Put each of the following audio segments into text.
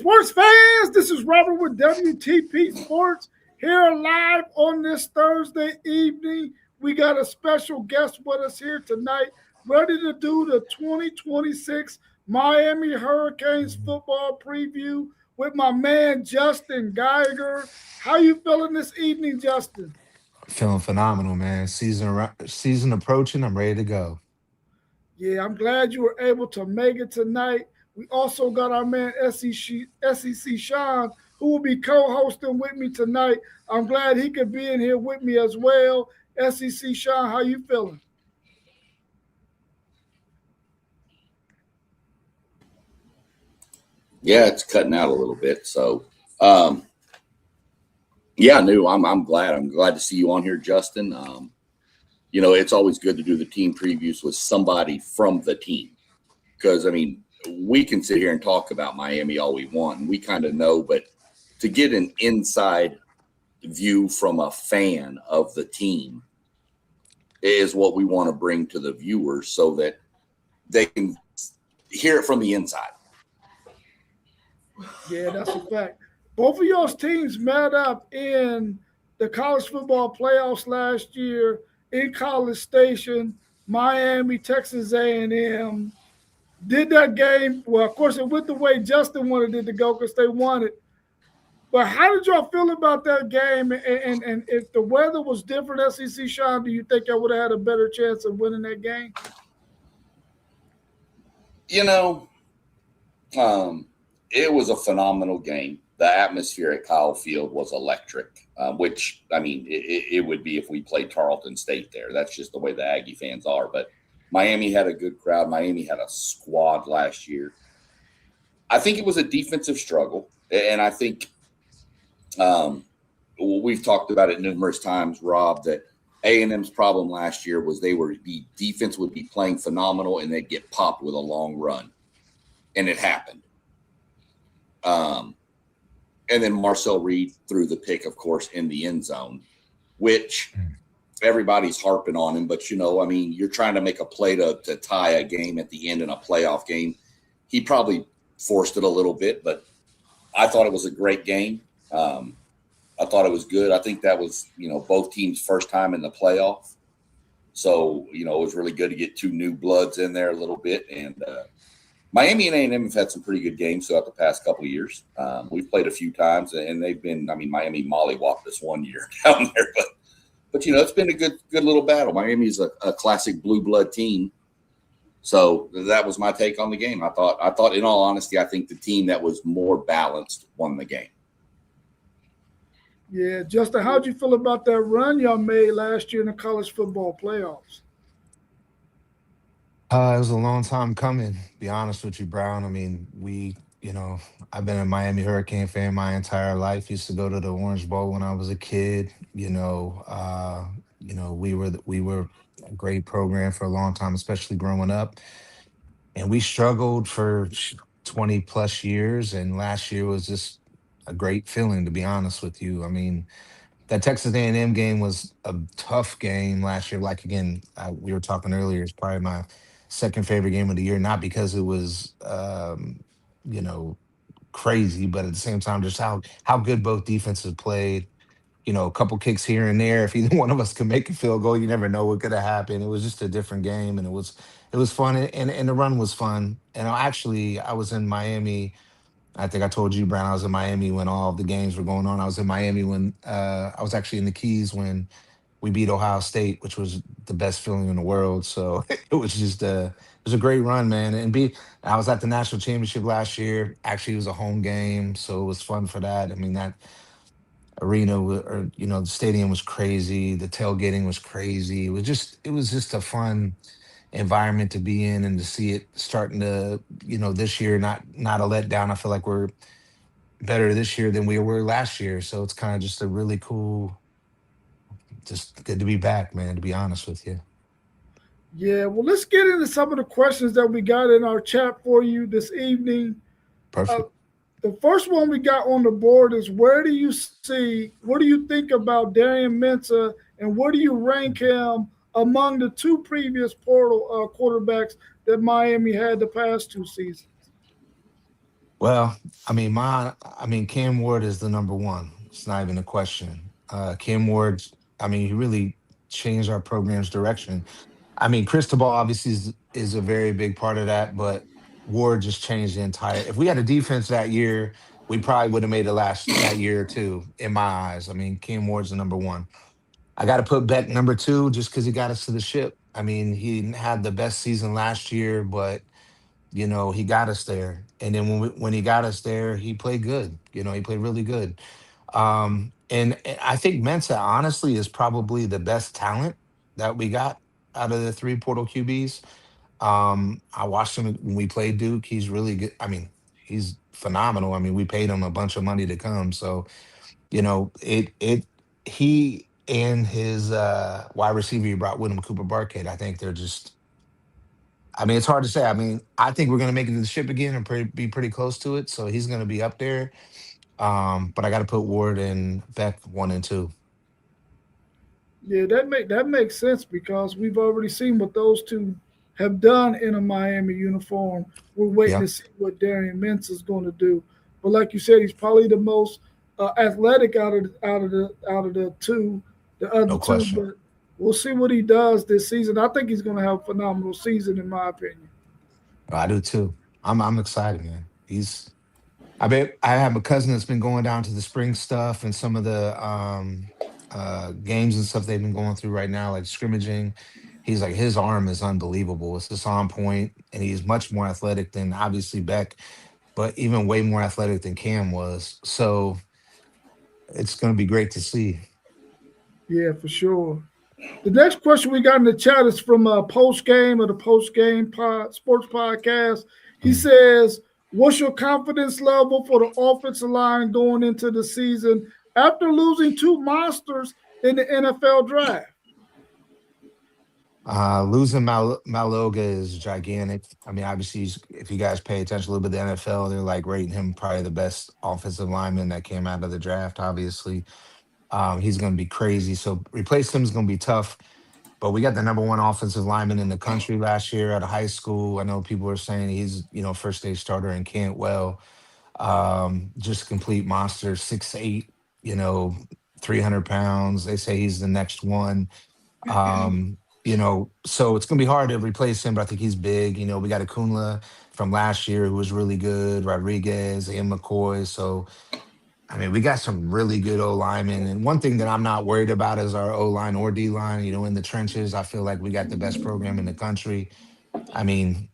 Sports fans, this is Robert with WTP Sports here live on this Thursday evening. We got a special guest with us here tonight, ready to do the 2026 Miami Hurricanes football preview with my man Justin Geiger. How you feeling this evening, Justin? Feeling phenomenal, man. Season approaching. I'm ready to go. Yeah, I'm glad you were able to make it tonight. We also got our man SEC Sean, who will be co-hosting with me tonight. I'm glad he could be in here with me as well. SEC Sean, how you feeling? Yeah, it's cutting out a little bit. So, um, yeah, no, I'm glad. I'm glad to see you on here, Justin. It's always good to do the team previews with somebody from the team because I mean, we can sit here and talk about Miami all we want, and we kind of know, but to get an inside view from a fan of the team is what we want to bring to the viewers so that they can hear it from the inside. Yeah, that's a fact. Both of y'all's teams met up in the college football playoffs last year in College Station, Miami, Texas A&M. Did that game. Well, of course, it went the way Justin wanted it to go because they won it. But how did y'all feel about that game? And if the weather was different, SEC Sean, do you think I would have had a better chance of winning that game? You know, it was a phenomenal game. The atmosphere at Kyle Field was electric, which, I mean, it would be if we played Tarleton State there. That's just the way the Aggie fans are. But Miami had a good crowd. Miami had a squad last year. I think it was a defensive struggle. And I think we've talked about it numerous times, Rob, that A&M's problem last year was the defense would be playing phenomenal and they'd get popped with a long run. And it happened. And then Marcel Reed threw the pick, of course, in the end zone, which everybody's harping on him. But, I mean, you're trying to make a play to tie a game at the end in a playoff game. He probably forced it a little bit, but I thought it was a great game. I thought it was good. I think that was, both teams' first time in the playoff. So, it was really good to get two new bloods in there a little bit. And Miami and A&M have had some pretty good games throughout the past couple of years. We've played a few times, and they've been. I mean, Miami mollywopped us one year down there, but it's been a good little battle. Miami's a classic blue blood team, so that was my take on the game. I thought, in all honesty, I think the team that was more balanced won the game. Yeah, Justin, how'd you feel about that run y'all made last year in the college football playoffs? It was a long time coming. Be honest with you, Brown. I mean, I've been a Miami Hurricane fan my entire life. Used to go to the Orange Bowl when I was a kid. We were a great program for a long time, especially growing up. And we struggled for 20 plus years. And last year was just a great feeling, to be honest with you. I mean, that Texas A&M game was a tough game last year. Like again, we were talking earlier, it's probably my second favorite game of the year, not because it was, you know, crazy, but at the same time, just how good both defenses played. A couple kicks here and there. If either one of us could make a field goal, you never know what could have happened. It was just a different game, and it was fun, and the run was fun. And I was in Miami. I think I told you, Brown, I was in Miami when all of the games were going on. I was in Miami when I was actually in the Keys when we beat Ohio State, which was the best feeling in the world. So it was a great run, man. I was at the national championship last year. Actually, it was a home game, so it was fun for that. I mean, that or the stadium was crazy. The tailgating was crazy. It was just a fun environment to be in, and to see it starting to, this year, not a letdown. I feel like we're better this year than we were last year. So it's kind of just a really cool, just good to be back, man, to be honest with you. Yeah, well, let's get into some of the questions that we got in our chat for you this evening. Uh, Perfect. the first one we got on the board is what do you think about Darian Mensah, and where do you rank him among the two previous portal quarterbacks that Miami had the past two seasons? Well, Cam Ward is the number one. It's not even a question. Cam Ward, he really changed our program's direction. Cristobal obviously is a very big part of that, but Ward just changed the entire. If we had a defense that year, we probably would have made it last that year too. In my eyes, Cam Ward's the number one. I got to put Beck number two just because he got us to the ship. He didn't have the best season last year, but he got us there. And then when he got us there, he played good. He played really good. And I think Mensa honestly is probably the best talent that we got out of the three portal QBs. I watched him when we played Duke. He's really good. He's phenomenal. We paid him a bunch of money to come. So, it he and his wide receiver he brought with him, Cooper Barkett, I think they're just it's hard to say. I think we're gonna make it to the ship again and be pretty close to it. So he's gonna be up there. But I got to put Ward and Beck one and two. Yeah, that makes sense because we've already seen what those two have done in a Miami uniform. We're waiting Yeah, to see what Darian Mintz is going to do. But like you said, he's probably the most athletic out of the two, the other no two. question. But we'll see what he does this season. I think he's going to have a phenomenal season, in my opinion. I do too. I'm excited, man. I have a cousin that's been going down to the spring stuff and some of the games and stuff they've been going through right now, like scrimmaging. He's like his arm is unbelievable. It's just on point, and he's much more athletic than obviously Beck, but even way more athletic than Cam was. So it's going to be great to see. Yeah, for sure. The next question we got in the chat is from Post Game of the Post Game Sports Podcast. He Mm. says, "What's your confidence level for the offensive line going into the season after losing two monsters in the NFL draft?" Losing Maloga is gigantic. Obviously, if you guys pay attention a little bit to the NFL, they're like rating him probably the best offensive lineman that came out of the draft. Obviously, he's going to be crazy. So replace him is going to be tough. But we got the number one offensive lineman in the country last year out of high school. I know people are saying he's first stage starter in Cantwell. Just a complete monster, 6'8", you know, 300 pounds. They say he's the next one. So it's gonna be hard to replace him, but I think he's big. We got Akunla from last year who was really good, Rodriguez and McCoy. So we got some really good O linemen. And one thing that I'm not worried about is our O line or D line. In the trenches, I feel like we got the best program in the country. I mean,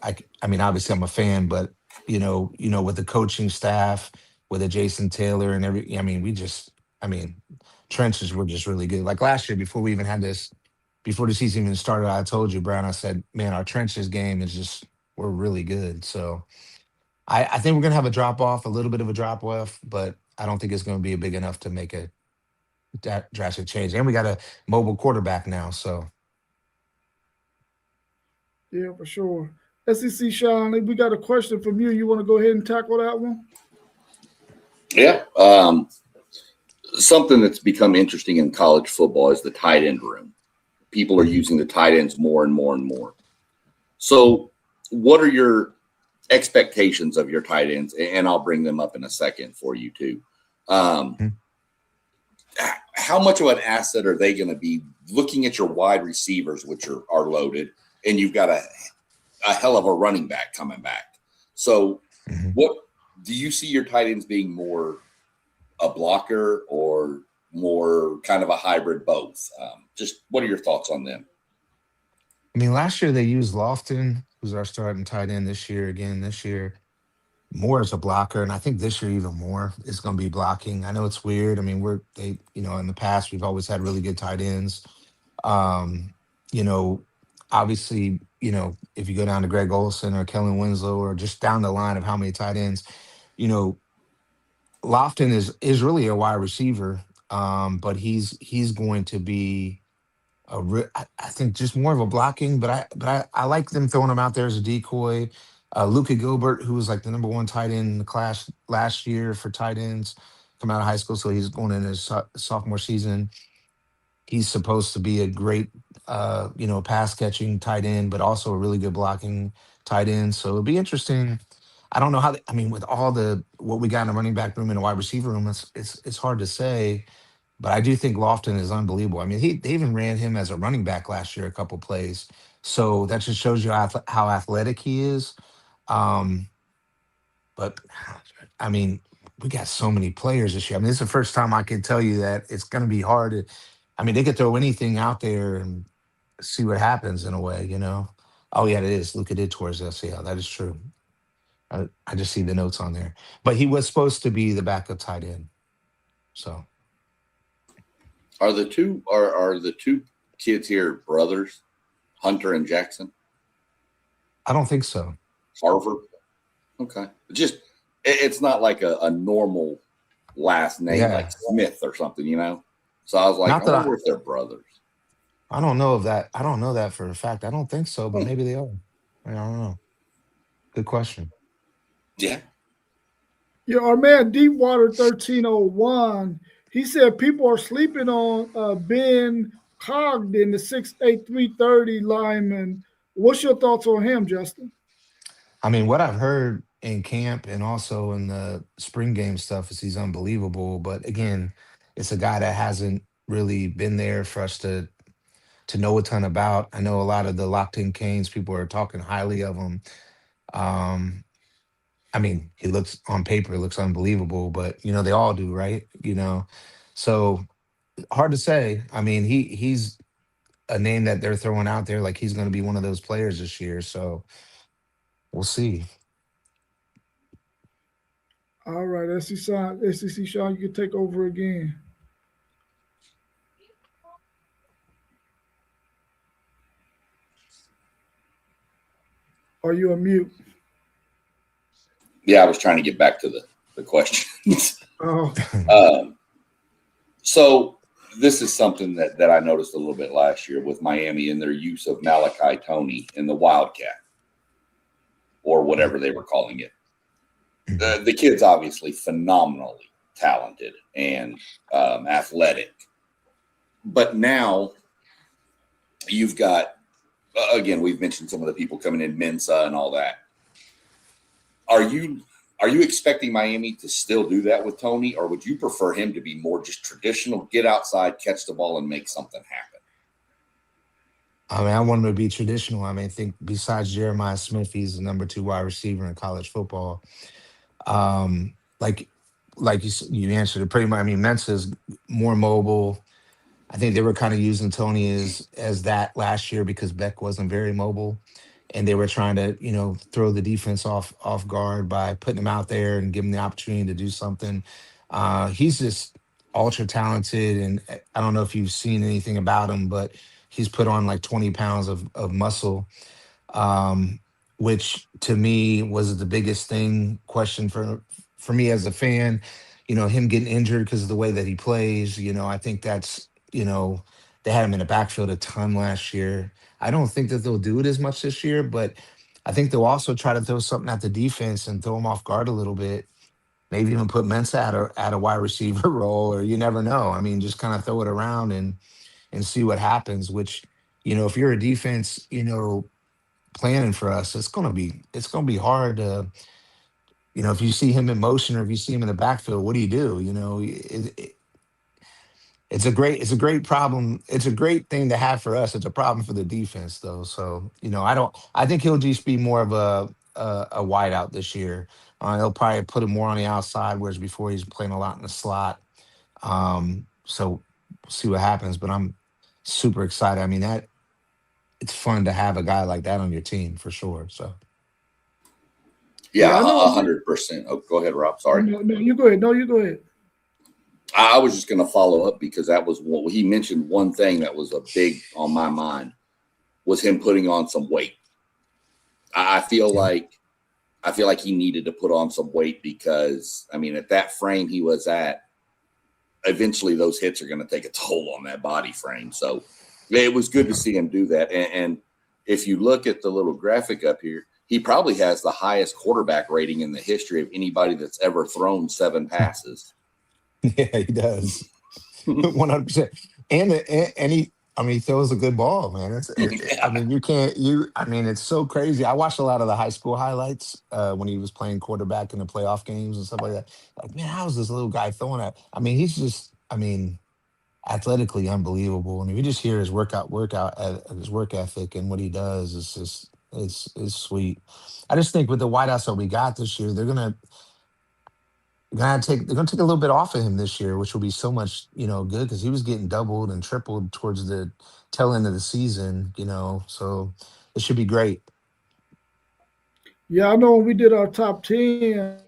obviously I'm a fan, but with the coaching staff, with a Jason Taylor and I mean, trenches were just really good. Like last year, before the season even started, I told you, Brown, I said, man, our trenches game is just, we're really good. So I think we're gonna have a drop off, a little bit of a drop off, but I don't think it's gonna be big enough to make a drastic change. And we got a mobile quarterback now, so Yeah, for sure. SEC Sean, we got a question from you. You want to go ahead and tackle that one? Yeah. Something that's become interesting in college football is the tight end room. People are mhm. using the tight ends more and more and more. So, what are your expectations of your tight ends? And I'll bring them up in a second for you too. Um, Mhm. how much of an asset are they going to be looking at your wide receivers, which are loaded, and you've got a hell of a running back coming back? So, Mhm. what do you see your tight ends being more a blocker or more kind of a hybrid both? Just what are your thoughts on them? Last year they used Lofton, who's our starting tight end this year. Again, this year, more as a blocker. And I think this year even more is going to be blocking. I know it's weird. In the past, we've always had really good tight ends. Um, you know, Obviously, if you go down to Greg Olson or Kellen Winslow or just down the line of how many tight ends, you know, Lofton is really a wide receiver. But he's going to be I think just more of a blocking, but I like them throwing him out there as a decoy. Luca Gilbert, who was like the number one tight end in the class last year for tight ends, coming out of high school, so he's going in his sophomore season. He's supposed to be a great, pass catching tight end, but also a really good blocking tight end. So it'll be interesting. I don't know how. I mean, with all the what we got in the running back room and the wide receiver room, it's hard to say. But I do think Lofton is unbelievable. I mean, they even ran him as a running back last year, a couple plays. So that just shows you how athletic he is. Um, but I mean, we got so many players this year. I mean, this is the first time I can tell you that it's going to be hard. I mean, they could throw anything out there and see what happens in a way, you know. Oh yeah, it is. Luka did towards us. Yeah, that is true. I just see the notes on there. But he was supposed to be the backup tight end. So Are the two kids here brothers, Hunter and Jackson? I don't think so. Harvard. Okay. It's not like a normal last name Yeah. like Smith or something, you know? So I was like, Not I that wonder if they're brothers. I don't know of that. I don't know that for a fact. I don't think so, but maybe they are. I don't know. Good question. Yeah. Yeah, our man Deepwater 1301, he said people are sleeping on Ben Cogden, the 6'8", 330 lineman. What's your thoughts on him, Justin? I mean, what I've heard in camp and also in the spring game stuff is he's unbelievable. But again, it's a guy that hasn't really been there for us to know a ton about. I know a lot of the locked in Canes people are talking highly of him. Um, I mean, he looks on paper, it looks unbelievable, but you know, they all do, right? You know, so hard to say. I mean, he's a name that they're throwing out there like he's going to be one of those players this year. So we'll see. All right, SEC Sean, you can take over again. Are you on mute? Yeah, I was trying to get back to the questions. Oh, So this is something that I noticed a little bit last year with Miami and their use of Malachi Tony in the Wildcat or whatever they were calling it. The kid's obviously phenomenally talented and athletic. But now you've got, again, we've mentioned some of the people coming in, Mensa and all that. Are you expecting Miami to still do that with Tony, or would you prefer him to be more just traditional, get outside, catch the ball, and make something happen? I mean, I want him to be traditional. I mean, I think besides Jeremiah Smith, he's the number 2 wide receiver in college football. Um, like, you answered it pretty much. I mean, Mensa's more mobile. I think they were kind of using Tony as that last year because Beck wasn't very mobile, and they were trying to throw the defense off guard by putting him out there and give him the opportunity to do something. He's just ultra talented, and I don't know if you've seen anything about him, but he's put on like 20 pounds of muscle, um, which to me was the biggest question for me as a fan. Him getting injured because of the way that he plays. I think that's they had him in the backfield a ton last year. I don't think that they'll do it as much this year, but I think they'll also try to throw something at the defense and throw them off guard a little bit. Maybe even put Mensa at a wide receiver role, or you never know. I mean, just kind of throw it around and see what happens. Which, if you're a defense, planning for us, it's gonna be hard to, if you see him in motion or if you see him in the backfield, what do you do? It's a great problem. It's a great thing to have for us. It's a problem for the defense, though. So I think he'll just be more of a wideout this year. He'll probably put him more on the outside, whereas before he's playing a lot in the slot. So we'll see what happens. But I'm super excited. I mean, that it's fun to have a guy like that on your team for sure. So Yeah, I know. 100%. Oh, go ahead, Rob. Sorry. No, you go ahead. No, you go ahead. I was just going to follow up because that was what he mentioned. One thing that was a big on my mind was him putting on some weight. I feel like he needed to put on some weight because, I mean, at that frame he was at, eventually those hits are going to take a toll on that body frame. So it was good to see him do that. And if you look at the little graphic up here, he probably has the highest quarterback rating in the history of anybody that's ever thrown 7 passes. yeah, he does 100%. And I mean, he throws a good ball, man. I Yeah. mean, you can't. I mean, it's so crazy. I watched a lot of the high school highlights when he was playing quarterback in the playoff games and stuff like that. Like, man, how is this little guy throwing that? I mean, he's just. I mean, athletically unbelievable. And if you just hear his his work ethic and what he does, it's just it's sweet. I just think with the wideouts that we got this year, they're gonna take a little bit off of him this year, which will be so much, good because he was getting doubled and tripled towards the tail end of the season, so it should be great. Yeah, I know when we did our top 10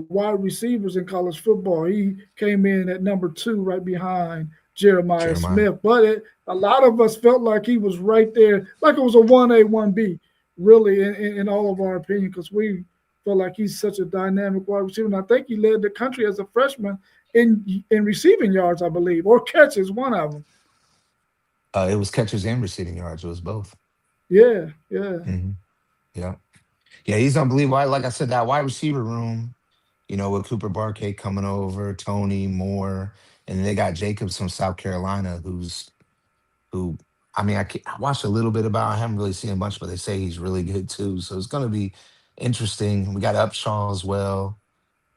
wide receivers in college football, he came in at number two, right behind Jeremiah Jeremiah. Smith. But a lot of us felt like he was right there, like it was a 1A, 1B, really, in all of our opinion, because we felt like he's such a dynamic wide receiver. And I think he led the country as a freshman in receiving yards, I believe, or catches, one of them. It was catches and receiving yards. It was both. Yeah, yeah. Hmm. Yeah, yeah, he's unbelievable. Like I said, that wide receiver room, with Cooper Barkay coming over, Tony Moore, and they got Jacobs from South Carolina, who I mean, I watched a little bit about. I haven't really seen a bunch, but they say he's really good too. So it's going to be interesting. We got Upshaw as well.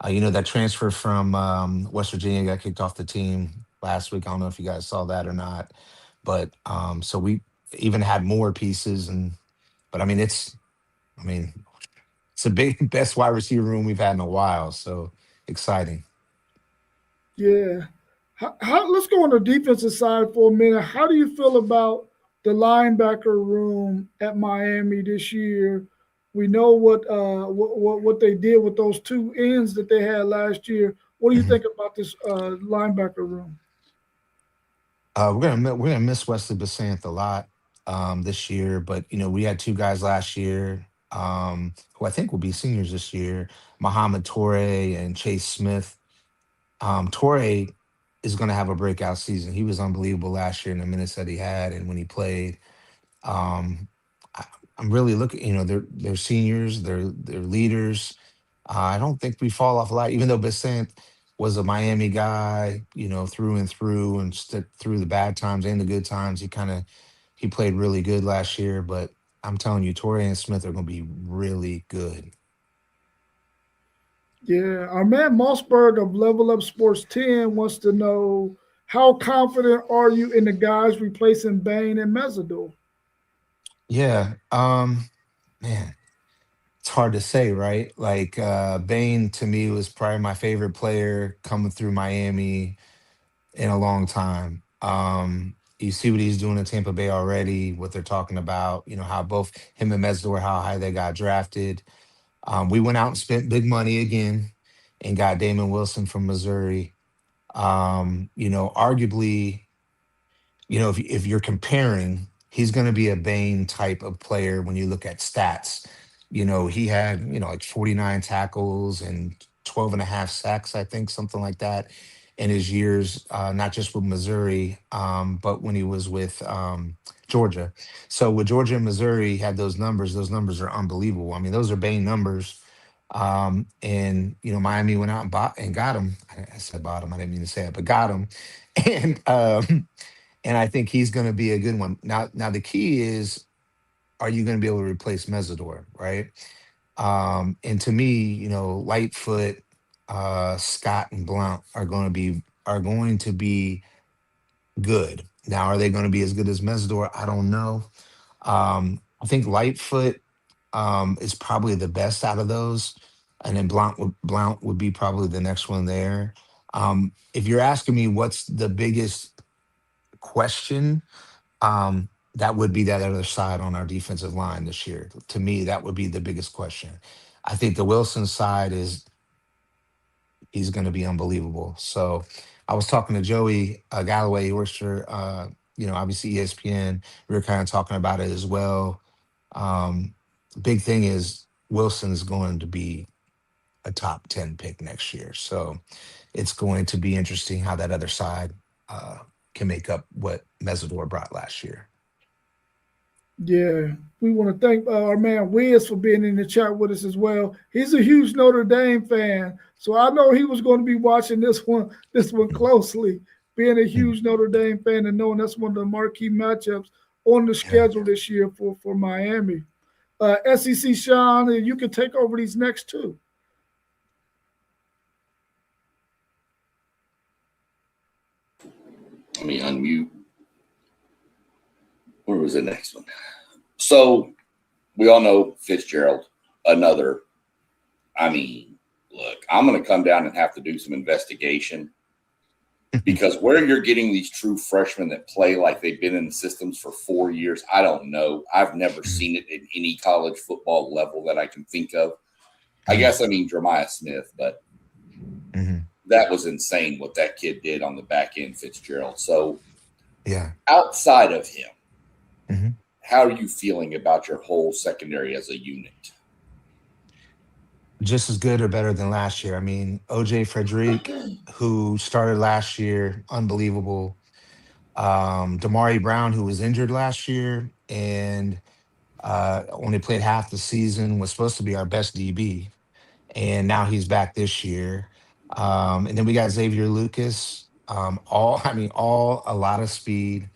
That transfer from West Virginia got kicked off the team last week. I don't know if you guys saw that or not, but so we even had more pieces, but I mean, I mean, it's a big best wide receiver room we've had in a while. So exciting. Yeah. Let's go on the defensive side for a minute. How do you feel about the linebacker room at Miami this year? We know what they did with those two ends that they had last year. What do you Mhm. think about this linebacker room? We're gonna miss Wesley Basant a lot this year, but we had two guys last year who I think will be seniors this year, Muhammad Torre and Chase Smith. Torre is going to have a breakout season. He was unbelievable last year in the minutes that he had and when he played. Um, I, I'm really looking. They're seniors. They're leaders. I don't think we fall off a lot, even though Besant was a Miami guy, through and through, and through the bad times and the good times. He played really good last year. But I'm telling you, Torrey and Smith are going to be really good. Yeah, our man Mossberg of Level Up Sports 10 wants to know how confident are you in the guys replacing Bain and Mesidor? Yeah, man, it's hard to say, right? Like Bain to me was probably my favorite player coming through Miami in a long time. You see what he's doing in Tampa Bay already, what they're talking about, how both him and Mesdor, how high they got drafted. We went out and spent big money again and got Damon Wilson from Missouri. Arguably, if you're comparing, he's going to be a Bane type of player when you look at stats. He had, like 49 tackles and 12 and a half sacks, I think, something like that in his years, not just with Missouri, but when he was with Georgia. So with Georgia and Missouri, he had those numbers are unbelievable. I mean, those are Bane numbers. And Miami went out and bought and got him. I said bought him. I didn't mean to say it, but got him. And and I think he's going to be a good one. Now the key is, are you going to be able to replace Mesidor, right? And to me, Lightfoot, Scott, and Blount are going to be good. Now, are they going to be as good as Mesidor? I don't know. I think Lightfoot is probably the best out of those, and then Blount would be probably the next one there. If you're asking me what's the biggest question, that would be that other side on our defensive line this year. To me, that would be the biggest question. I think the Wilson side is he's going to be unbelievable. So I was talking to Joey Galloway, he works for obviously ESPN. We were kind of talking about it as well. Um, Big thing is Wilson's going to be a top 10 pick next year. So it's going to be interesting how that other side uh, can make up what Mesidor brought last year. Yeah, we want to thank our man Wiz for being in the chat with us as well. He's a huge Notre Dame fan, so I know he was going to be watching this one closely being a Mm. huge Notre Dame fan and knowing that's one of the marquee matchups on the Yeah. schedule this year for Miami. SEC Sean, you can take over these next two. Let me unmute. Where was the next one? So we all know Fitzgerald, another. I mean, look, I'm going to come down and have to do some investigation because where you're getting these true freshmen that play like they've been in the systems for 4 years, I don't know. I've never seen it at any college football level that I can think of. I guess I mean Jeremiah Smith, but that was insane what that kid did on the back end, Fitzgerald. So Yeah. outside of him, Mhm. how are you feeling about your whole secondary as a unit? Just as good or better than last year. I mean, OJ Frederick, who started last year, unbelievable. Damari Brown, who was injured last year and only played half the season, was supposed to be our best DB, and now he's back this year. And then we got Xavier Lucas. I mean, all a lot of speed,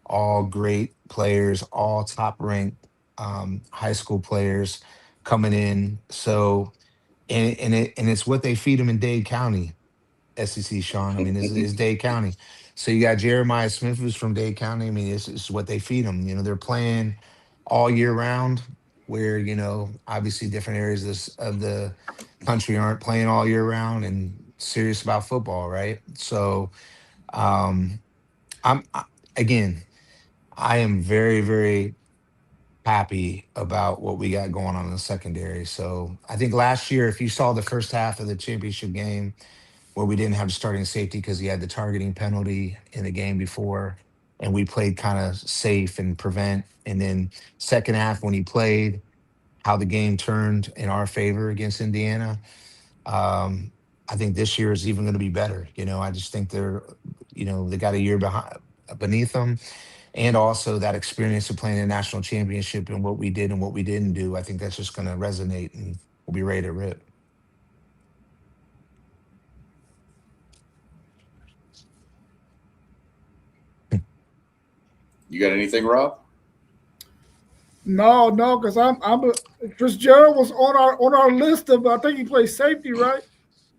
all great players, all top ranked high school players coming in. So, and it's what they feed them in Dade County, SEC, Sean. I mean, it's Dade County. So you got Jeremiah Smith, who's from Dade County. I mean, it's what they feed them. You know, they're playing all year round, where, obviously different areas of the country aren't playing all year round and serious about football, right? So, um, again, I am very, very happy about what we got going on in the secondary. So I think last year, if you saw the first half of the championship game, where we didn't have starting safety because he had the targeting penalty in the game before, and we played kind of safe and prevent. And then second half when he played, how the game turned in our favor against Indiana. Um, I think this year is even going to be better. I just think they got a year beneath them, and also that experience of playing a national championship and what we did and what we didn't do. I think that's just going to resonate, and we'll be ready to rip. You got anything, Rob? No, because Fitzgerald was on our list of, I think he plays safety, right?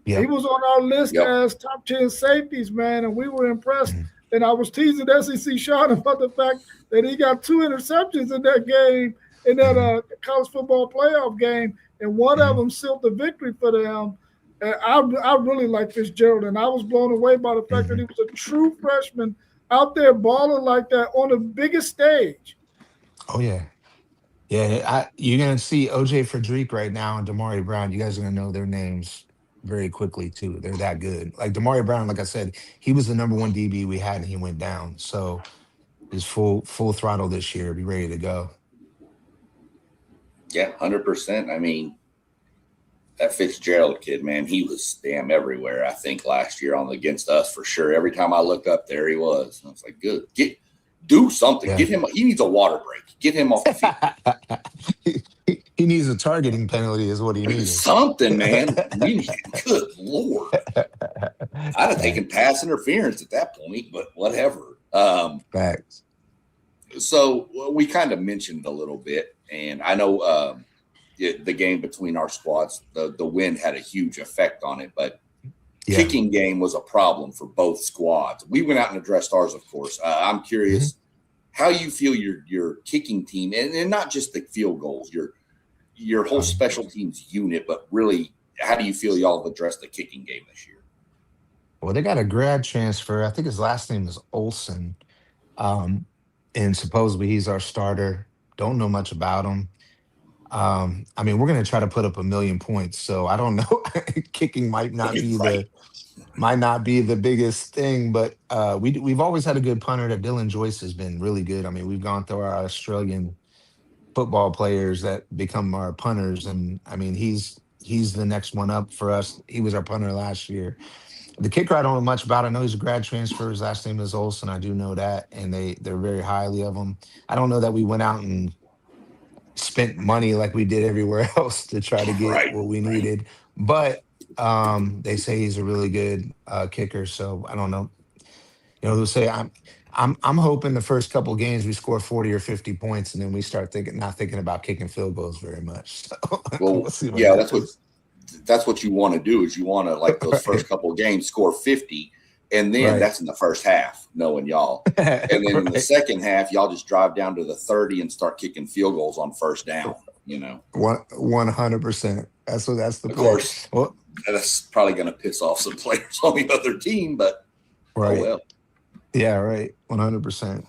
Yeah. He was on our list Yep. as top 10 safeties, man, and we were impressed. Mhm. And I was teasing SEC Sean about the fact that he got 2 interceptions in that game, in that college football playoff game, and one of them sealed the victory for them. And I really like Fitzgerald, and I was blown away by the fact that he was a true freshman out there balling like that on the biggest stage. Oh yeah. Yeah, you're gonna see OJ Frederick right now and Damari Brown. You guys are gonna know their names very quickly too. They're that good. Like Damari Brown, like I said, he was the number one DB we had, and he went down. So he's full throttle this year. Be ready to go. Yeah, 100%. I mean, that Fitzgerald kid, man, he was damn everywhere. I think last year on against us for sure. Every time I looked up, there he was. I was like, good, do something. Yeah. Get him. He needs a water break. Get him off the field. He needs a targeting penalty, is what he needs. Something, man. Good Lord. I'd have taken pass interference at that point, but whatever. Facts. So we kind of mentioned a little bit, and I know the game between our squads, the wind had a huge effect on it, but kicking game was a problem for both squads. We went out and addressed ours, of course. I'm curious how you feel your kicking team, and not just the field goals, your whole special teams unit, but really, how do you feel y'all have addressed the kicking game this year? Well, they got a grad transfer. I think his last name is Olson. And supposedly he's our starter. Don't know much about him. I mean, we're gonna try to put up 1,000,000 points. So I don't know. Kicking might not be Right. the biggest thing, but we've always had a good punter. That Dylan Joyce has been really good. I mean, we've gone through our Australian football players that become our punters, and I mean, he's the next one up for us. He was our punter last year. The kicker, I don't know much about. I know he's a grad transfer. His last name is Olson. I do know that, and they're very highly of him. I don't know that we went out and spent money like we did everywhere else to try to get Right. what we needed, but they say he's a really good kicker. So I don't know. They'll say I'm hoping the first couple games we score 40 or 50 points, and then we start thinking not thinking about kicking field goals very much. So Well, we'll see what yeah, happens. that's what you want to do is you want to like those first Right. couple of games score 50, and then Right. that's in the first half, knowing y'all. And then in the Right. second half, y'all just drive down to the 30 and start kicking field goals on first down. 100%. That's the Of plan. course, Well, that's probably going to piss off some players on the other team, but oh right. well. Yeah, right. 100%.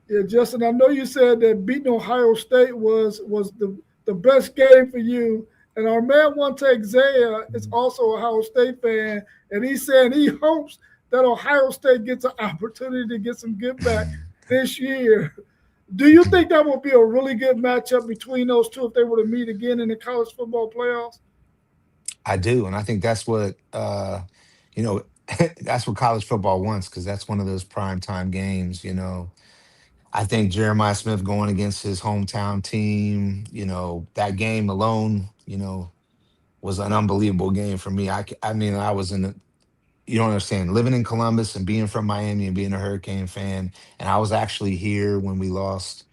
Yeah, Justin, I know you said that beating Ohio State was the best game for you. And our man One Take Zaya is also a Ohio State fan, and he said he hopes that Ohio State gets an opportunity to get some get back this year. Do you think that will be a really good matchup between those two if they were to meet again in the college football playoffs? I do, and I think that's what you know that's what college football wants because that's one of those prime time games. I think Jeremiah Smith going against his hometown team, that game alone, was an unbelievable game for me. I mean, I was in the, you don't understand, living in Columbus and being from Miami and being a Hurricane fan. And I was actually here when we lost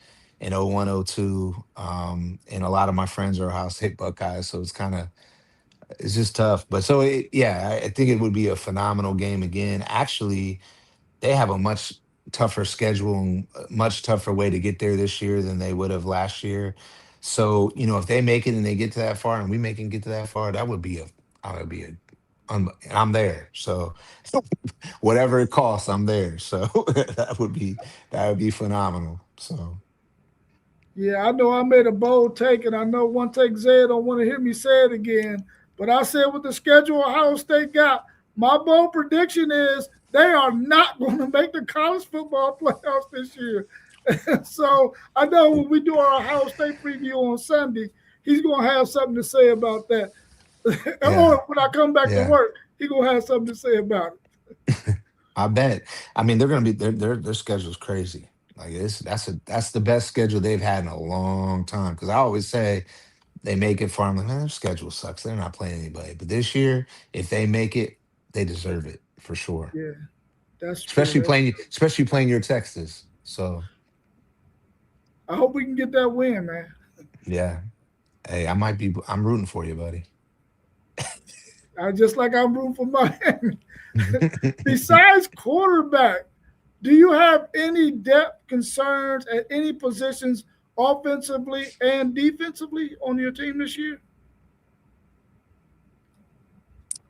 in 01, 02. And a lot of my friends are Ohio State Buckeyes. So it's just tough. But so, yeah, I think it would be a phenomenal game again. Actually, they have a much tougher schedule and a much tougher way to get there this year than they would have last year. So, if they make it and they get to that far and we make it and get to that far, I would be and I'm there. So whatever it costs, I'm there. So that would be phenomenal. So Yeah, I know I made a bold take, and I know One Take Zay don't want to hear me say it again. But I said with the schedule Ohio State got, my bold prediction is they are not going to make the college football playoffs this year. So I know when we do our Ohio State preview on Sunday, he's going to have something to say about that. yeah, Or when I come back to yeah. work, he's going to have something to say about it. I bet. I mean, they're gonna be their schedule's crazy. Like that's the best schedule they've had in a long time. Because I always say they make it far. I'm like, man, their schedule sucks. They're not playing anybody. But this year, if they make it, they deserve it for sure. Yeah, that's true. That's true. Especially playing your Texas. So I hope we can get that win, man. yeah. Hey, I'm rooting for you, buddy. I just like I'm rooting for Miami. Besides quarterback, do you have any depth concerns at any positions offensively and defensively on your team this year?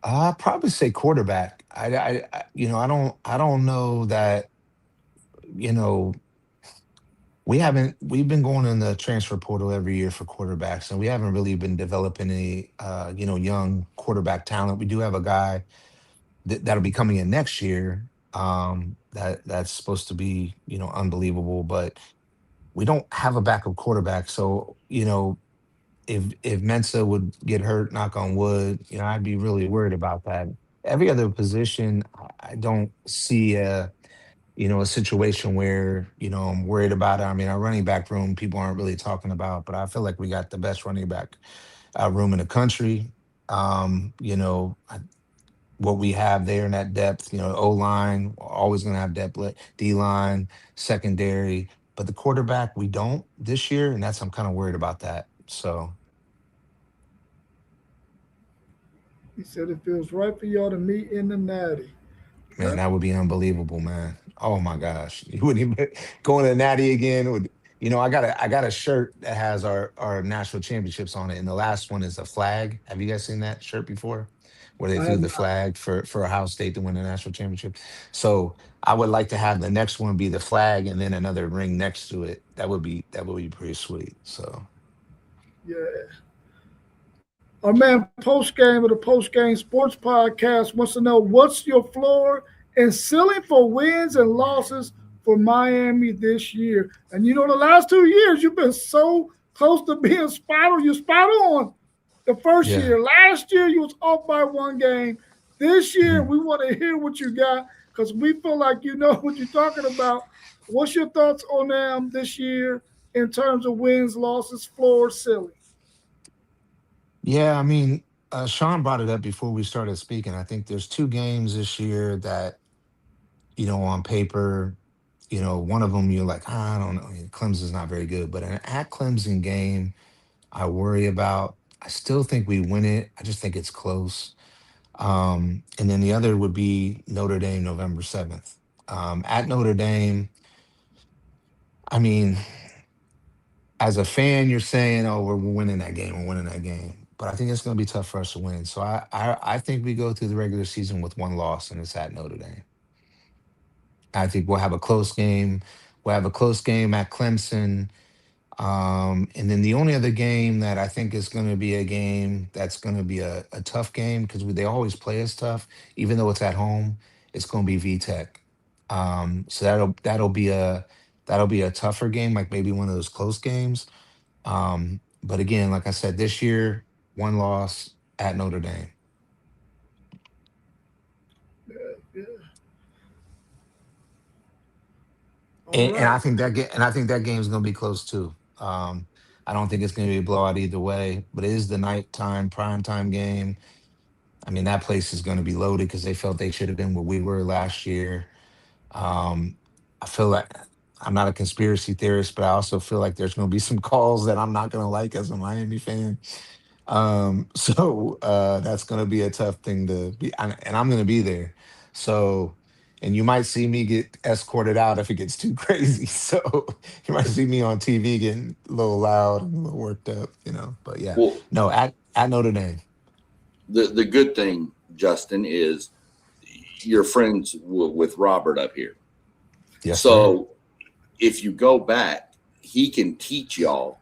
I'd probably say quarterback. I don't know that, you know, we've been going in the transfer portal every year for quarterbacks, and we haven't really been developing any, young quarterback talent. We do have a guy that'll be coming in next year. That's supposed to be, unbelievable, but we don't have a backup quarterback. So, if Mensa would get hurt, knock on wood, I'd be really worried about that. Every other position, I don't see a situation where, I'm worried about it. I mean, our running back room, people aren't really talking about, but I feel like we got the best running back room in the country. What we have there in that depth, O line, always going to have depth, D line, secondary, but the quarterback, we don't this year. And I'm kind of worried about that. So, He said it feels right for y'all to meet in the Natty. man, Okay. that would be unbelievable, man. Oh my gosh. You wouldn't even going to Natty again would, I got a shirt that has our national championships on it. And the last one is a flag. Have you guys seen that shirt before? Where they I threw have the not. flag for Ohio State to win the national championship. So I would like to have the next one be the flag and then another ring next to it. That would be pretty sweet. So Yeah. Our man post game of the post game sports podcast wants to know what's your floor and ceiling for wins and losses for Miami this year. And the last 2 years you've been so close to being spot on. You're spot on the first yeah. year. Last year you was off by one game. This year Mhm. we want to hear what you got because we feel like you know what you're talking about. What's your thoughts on them this year in terms of wins, losses, floor, ceiling? Yeah, I mean, Sean brought it up before we started speaking. I think there's two games this year that on paper, one of them you're like, I don't know, Clemson's not very good, but an at Clemson game, I worry about. I still think we win it. I just think it's close. And then the other would be Notre Dame, November 7th. At Notre Dame, I mean, as a fan, you're saying, "Oh, we're winning that game. We're winning that game." But I think it's going to be tough for us to win. So I think we go through the regular season with one loss, and it's at Notre Dame. I think we'll have a close game. We'll have a close game at Clemson. And then the only other game that I think is going to be a game that's going to be a tough game because they always play us tough, even though it's at home. It's going to be VTech. So that'll be a tougher game, like maybe one of those close games. But again, like I said, this year one loss at Notre Dame, Yeah. All and I right. think that game is going to be close too. I don't think it's going to be a blowout either way, but it is the nighttime prime time game. I mean, that place is going to be loaded because they felt they should have been where we were last year. Um, I feel like I'm not a conspiracy theorist, but I also feel like there's going to be some calls that I'm not going to like as a Miami fan. So that's going to be a tough thing to be, and I'm going to be there. So, and you might see me get escorted out if it gets too crazy. So you might see me on TV getting a little loud and a little worked up. But yeah, Well, no, at Notre Dame. the good thing, Justin, is you're friends with Robert up here. Yes, sir. So if you go back, he can teach y'all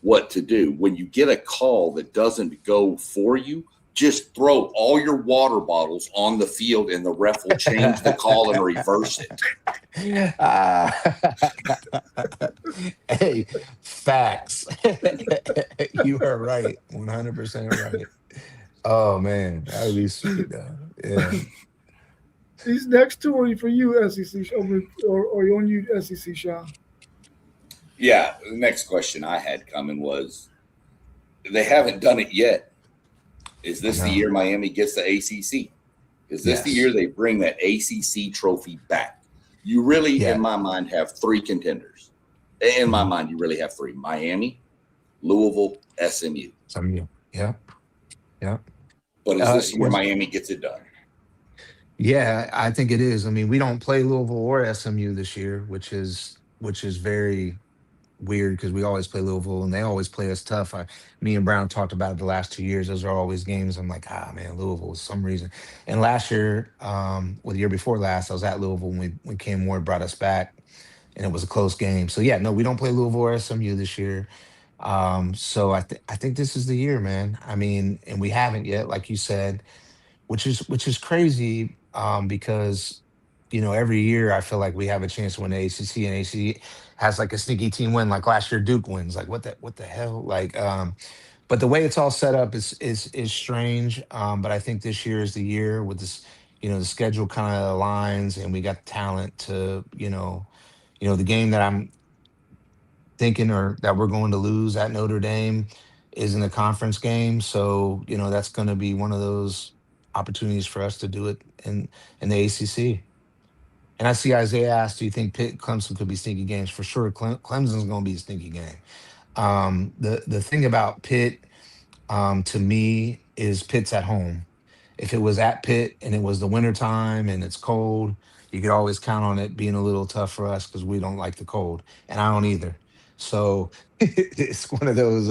what to do. When you get a call that doesn't go for you, just throw all your water bottles on the field and the ref will change the call and reverse it. Ah, hey, facts. You are right. 100% right. Oh man, that would be sweet though. Yeah. These next two are for you, SEC, or on you, SEC, Sean. Yeah. The next question I had coming was they haven't done it yet. Is I this the know. year Miami gets the ACC? Is this the year Yes. they bring that ACC trophy back? You really, in Yeah. my mind, have three contenders. In my Mhm. mind, you really have three: Miami, Louisville, SMU. Some of you. Yeah. Yeah. But is this year Was Miami gets it done? Yeah, I think it is. I mean, we don't play Louisville or SMU this year, which is very weird because we always play Louisville and they always play us tough. Me and Brown talked about it the last 2 years. Those are always games. I'm like, man, Louisville for some reason. And last year, well, the year before last, I was at Louisville when Cam Ward brought us back, and it was a close game. So yeah, no, we don't play Louisville or SMU this year. So I think this is the year, man. I mean, and we haven't yet, like you said, which is crazy because every year I feel like we have a chance to win the ACC, and ACC has like a sneaky team win. Like last year, Duke wins. Like what the hell? Like, but the way it's all set up is strange. But I think this year is the year with this. The schedule kind of aligns, and we got talent to the game that I'm thinking or that we're going to lose at Notre Dame isn't a conference game. So, that's going to be one of those opportunities for us to do it in the ACC. And I see Isaiah asked, do you think Pitt Clemson could be sneaky games? For sure, Clemson's going to be a sneaky game. The thing about Pitt, to me, is Pitt's at home. If it was at Pitt and it was the wintertime and it's cold, you could always count on it being a little tough for us because we don't like the cold, and I don't either. So it's one of those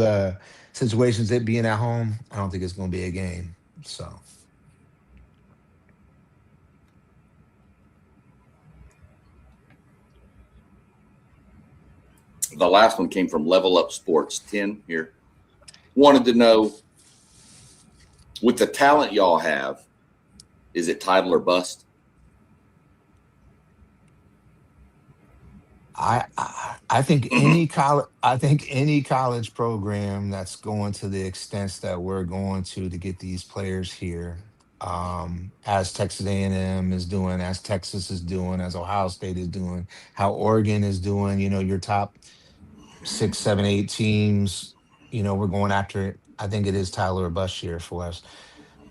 situations. It being at home, I don't think it's going to be a game. So The last one came from Level Up Sports 10 here. Wanted to know, with the talent y'all have, is it title or bust? I think any college program that's going to the extents that we're going to get these players here, as Texas A&M is doing, as Texas is doing, as Ohio State is doing, how Oregon is doing. Your top 6, 7, 8 teams. We're going after it. I think it is Tyler or bust year for us.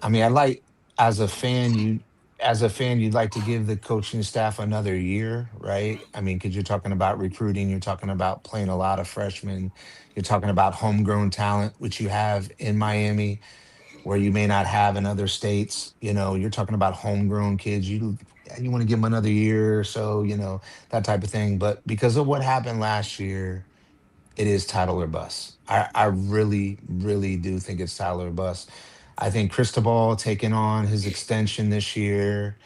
I mean, I like as a fan, as a fan, you'd like to give the coaching staff another year, right? I mean, because you're talking about recruiting, you're talking about playing a lot of freshmen, you're talking about homegrown talent, which you have in Miami, where you may not have in other states. You're talking about homegrown kids. You want to give them another year or so, that type of thing. But because of what happened last year, it is title or bust. I really, really do think it's title or bust. I think Cristobal taking on his extension this year.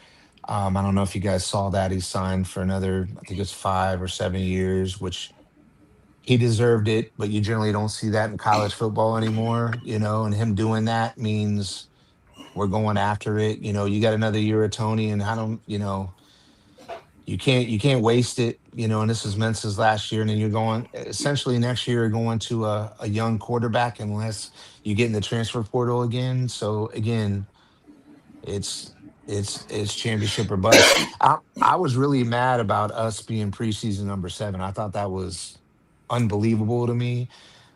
I don't know if you guys saw that he signed for another, I think it's 5 or 7 years, which he deserved it, but you generally don't see that in college football anymore, and him doing that means we're going after it. You got another year of Tony, and I don't, you can't waste it, and this is Mensa's last year, and then you're going essentially next year, you're going to a young quarterback unless you get in the transfer portal again. So again, it's it's championship or bust. I was really mad about us being preseason number 7. I thought that was unbelievable to me.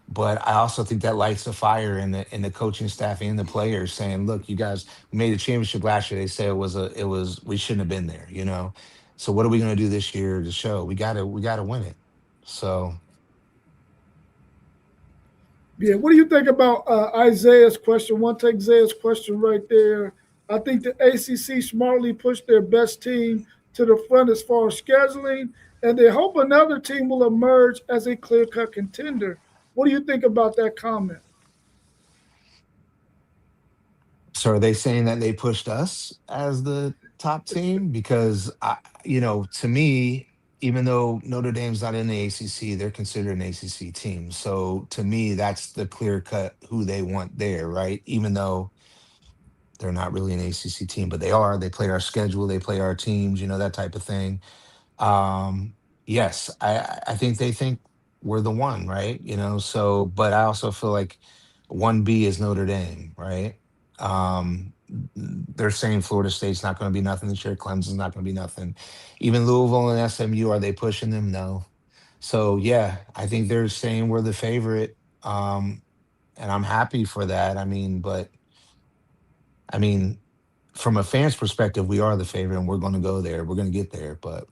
But I also think that lights a fire in the coaching staff and the players saying, look, you guys, we made a championship last year. They say it was we shouldn't have been there. So what are we gonna do this year to show? We gotta win it. So Yeah, what do you think about Isaiah's question? One take Isaiah's question right there. I think the ACC smartly pushed their best team to the front as far as scheduling, and they hope another team will emerge as a clear-cut contender. What do you think about that comment? so are they saying that they pushed us as the top team? Because to me, even though Notre Dame's not in the ACC, they're considered an ACC team. So to me, that's the clear cut who they want there, right? Even though they're not really an ACC team, but they are. They play our schedule, they play our teams, that type of thing. Yes, I think they think we're the one, right? So but I also feel like 1B is Notre Dame, right? They're saying Florida State's not going to be nothing this year. Clemson's not going to be nothing. Even Louisville and SMU, are they pushing them? No. So yeah, I think they're saying we're the favorite. And I'm happy for that. I mean, from a fan's perspective, we are the favorite and we're going to go there. We're going to get there. But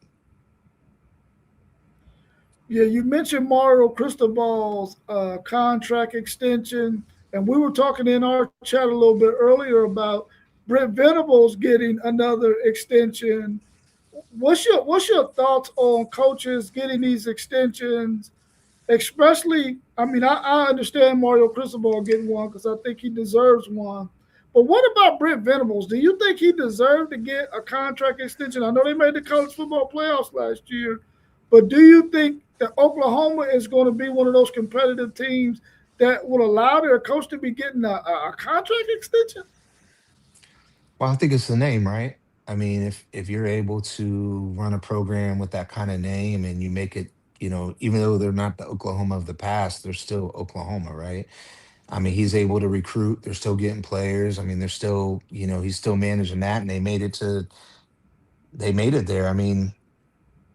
Yeah, you mentioned Mario Cristobal's contract extension, and we were talking in our chat a little bit earlier about Brent Venables getting another extension. What's your thoughts on coaches getting these extensions? Especially, I understand Mario Cristobal getting one because I think he deserves one. But what about Brent Venables? Do you think he deserved to get a contract extension? I know they made the college football playoffs last year, but do you think that Oklahoma is going to be one of those competitive teams that will allow their coach to be getting a contract extension? well, I think it's the name, right? I mean, if you're able to run a program with that kind of name and you make it, even though they're not the Oklahoma of the past, they're still Oklahoma, right? I mean, he's able to recruit. They're still getting players. I mean, they're still, he's still managing that, and they made it there. I mean,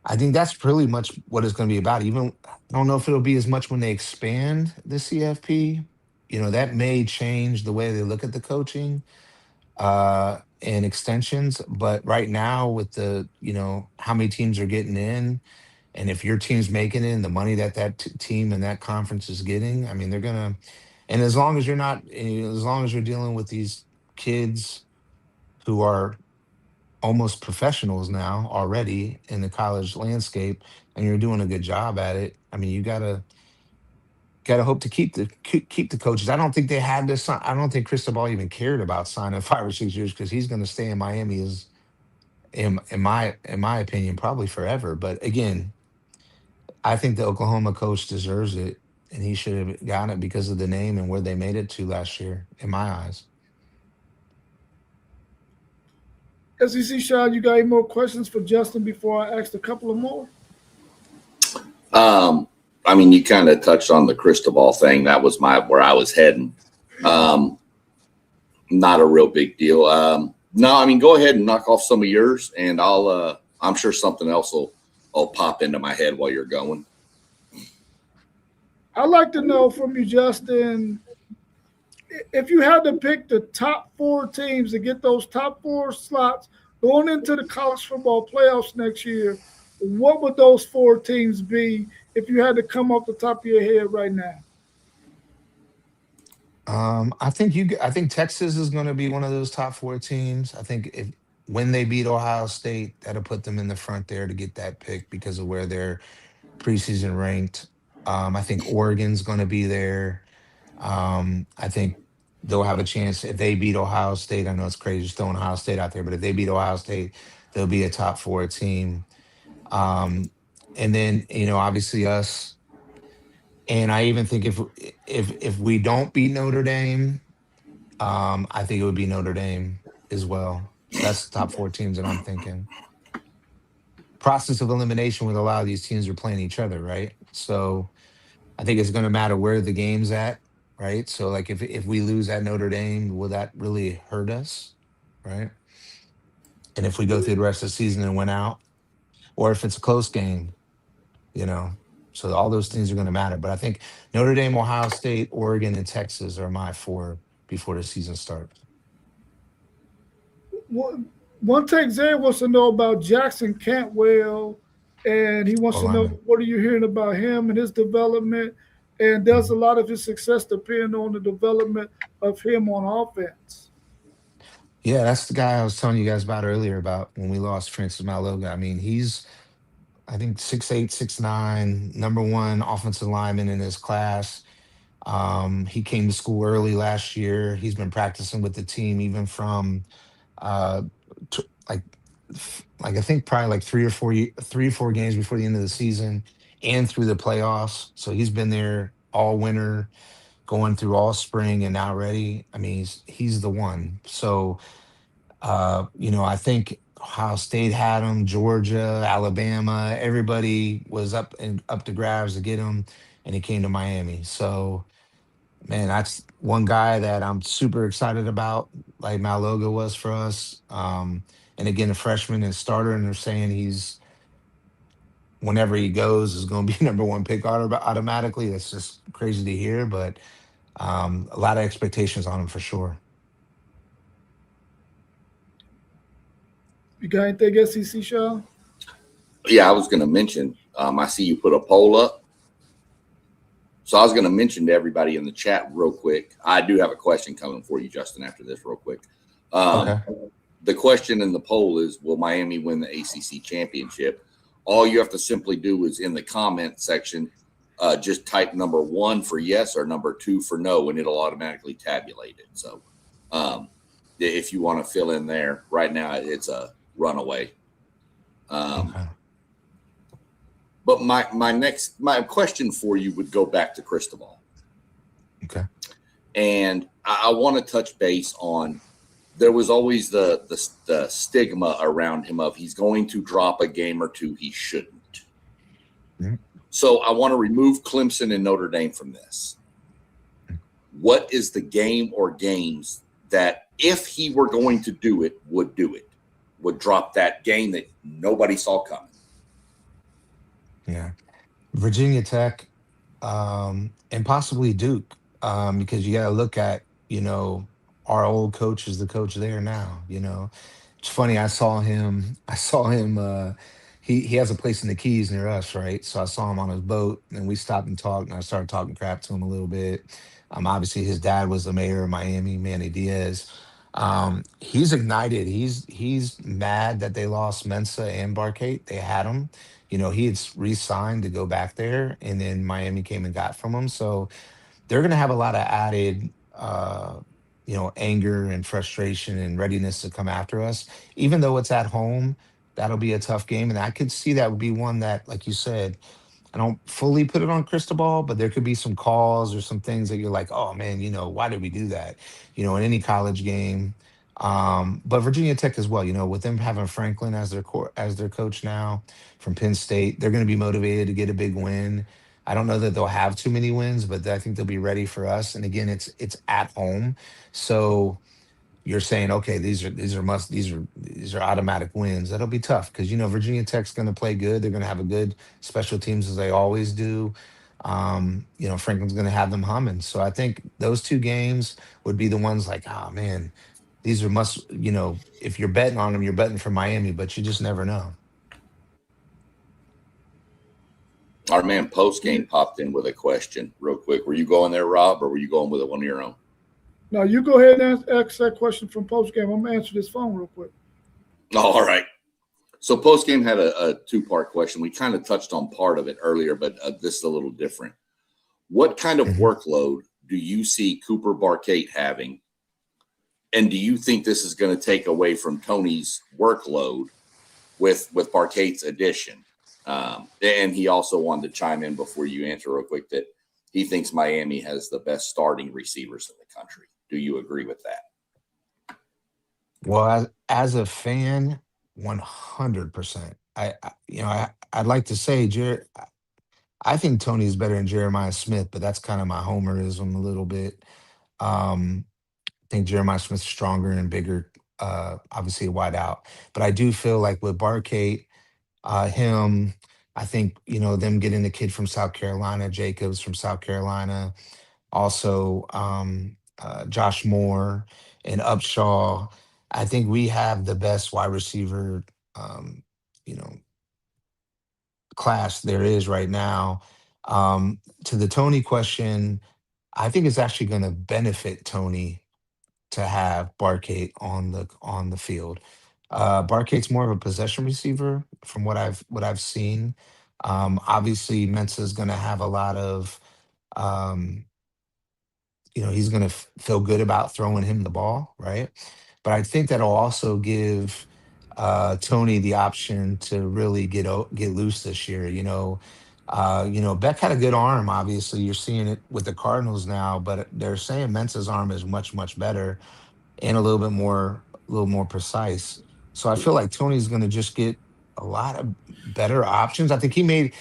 I think that's pretty much what it's going to be about. Even I don't know if it'll be as much when they expand the CFP. That may change the way they look at the coaching and extensions. But right now, with the how many teams are getting in, and if your team's making it, and the money that team and that conference is getting, I mean, they're gonna. And as long as you're not, as long as you're dealing with these kids who are almost professionals now already in the college landscape, and you're doing a good job at it, I mean, you gotta hope to keep the coaches. I don't think they had this. I don't think Cristobal even cared about signing 5 or 6 years because he's going to stay in Miami as in my opinion probably forever. But again, I think the Oklahoma coach deserves it, and he should have gotten it because of the name and where they made it to last year. In my eyes. SEC Shad, you got any more questions for Justin before I ask a couple of more? You kind of touched on the Cristobal thing. That was where I was heading. Not a real big deal. No, go ahead and knock off some of yours, and I'm sure something else will pop into my head while you're going. I'd like to know from you, Justin, if you had to pick the top 4 teams to get those top 4 slots Going into the college football playoffs next year, what would those four teams be if you had to come off the top of your head right now? I think Texas is going to be one of those top four teams. I think if when they beat Ohio State, that'll put them in the front there to get that pick because of where they're preseason ranked. I think Oregon's going to be there. I think they'll have a chance if they beat Ohio State. I know it's crazy just throwing Ohio State out there, but if they beat Ohio State, they'll be a top four team. Um, and then obviously us. And I even think if we don't beat Notre Dame, I think it would be Notre Dame as well. So that's the top four teams that I'm thinking. Process of elimination with a lot of these teams are playing each other, right? So I think it's going to matter where the game's at, right? So like if we lose at Notre Dame, will that really hurt us, right? And if we go through the rest of the season and win out, or if it's a close game, you know. So all those things are going to matter. But I think Notre Dame, Ohio State, Oregon, and Texas are my four before the season starts. One thing Zay wants to know about Jackson Cantwell, and he wants Oh, to know lineman. what are you hearing about him and his development, and does a Mhm. lot of his success depend on the development of him on offense? Yeah, that's the guy I was telling you guys about earlier about when we lost Francis Maloga. I mean, he's I think 6'8", 6'9", number one offensive lineman in his class. He came to school early last year. He's been practicing with the team even from uh like like I think probably like 3 or 4 games before the end of the season and through the playoffs. So he's been there all winter, going through all spring and now ready. I mean, he's the one. So I think Ohio State had him, Georgia, Alabama, everybody was up to grabs to get him, and he came to Miami. So, man, that's one guy that I'm super excited about, like Maloga was for us. And again, a freshman and starter, and they're saying he's whenever he goes is going to be number one pick automatically. That's just crazy to hear, but a lot of expectations on him for sure. You got anything SEC, Shaw? Yeah, I was going to mention. I see you put a poll up, so I was going to mention to everybody in the chat real quick. I do have a question coming for you, Justin. After this, real quick. Okay. The question in the poll is: will Miami win the ACC championship? All you have to simply do is in the comment section, just type number 1 for yes or number 2 for no, and it'll automatically tabulate it. So, if you want to fill in there, right now it's a runaway. Okay. But my question for you would go back to Cristobal, Okay. and I want to touch base on. There was always the stigma around him of he's going to drop a game or two he shouldn't. Mhm. So I want to remove Clemson and Notre Dame from this. What is the game or games that if he were going to do it, would drop that game that nobody saw coming? Yeah. Virginia Tech, and possibly Duke, because you got to look at, our old coach is the coach there now. It's funny. I saw him. I saw him. He has a place in the Keys near us, right? So I saw him on his boat, and we stopped and talked, and I started talking crap to him a little bit. Obviously, his dad was the mayor of Miami, Manny Diaz. He's ignited. He's mad that they lost Mensa and Barkate. They had him. He had re-signed to go back there, and then Miami came and got from him. So they're going to have a lot of added, anger and frustration and readiness to come after us. Even though it's at home, that'll be a tough game, and I could see that would be one that, like you said, I don't fully put it on Cristobal, but there could be some calls or some things that you're like, oh man, why did we do that? In any college game. But Virginia Tech as well, with them having Franklin as as their coach now from Penn State, they're going to be motivated to get a big win. I don't know that they'll have too many wins, but I think they'll be ready for us. And again, it's at home, so you're saying, okay, these are automatic wins. That'll be tough because Virginia Tech's going to play good. They're going to have a good special teams as they always do. Franklin's going to have them humming. So I think those two games would be the ones like, oh man. these are must, if you're betting on them, you're betting for Miami, but you just never know. Our man Post Yeah. Game popped in with a question real quick. Were you going there, Rob, or were you going with it one of your own? Now you go ahead and ask that question from post game. I'm gonna answer this phone real quick. All right. So Post Game had a two-part question. We kind of touched on part of it earlier, but this is a little different. What kind of Mhm. workload do you see Cooper Barkate having? And do you think this is going to take away from Tony's workload with Barkate's addition? And he also wanted to chime in before you answer real quick that he thinks Miami has the best starting receivers in the country. Do you agree with that? Well, as a fan, 100%. I'd like to say, I think Tony's better than Jeremiah Smith, but that's kind of my homerism a little bit. I think Jeremiah Smith's stronger and bigger, obviously a wide out. But I do feel like with Barkate, him, I think, them getting the kid from South Carolina, Jacobs from South Carolina, also Josh Moore and Upshaw. I think we have the best wide receiver, um, you know, class there is right now. To the Tony question, I think it's actually going to benefit Tony to have Barkate on the field. Barkate's more of a possession receiver from what I've seen. Obviously, Mensa's going to have a lot of um, he's going to feel good about throwing him the ball, right? But I think that'll also give Tony the option to really get loose this year. Beck had a good arm. Obviously, you're seeing it with the Cardinals now, but they're saying Mensa's arm is much much better and a little more precise. So I feel like Tony's going to just get a lot of better options. I think he made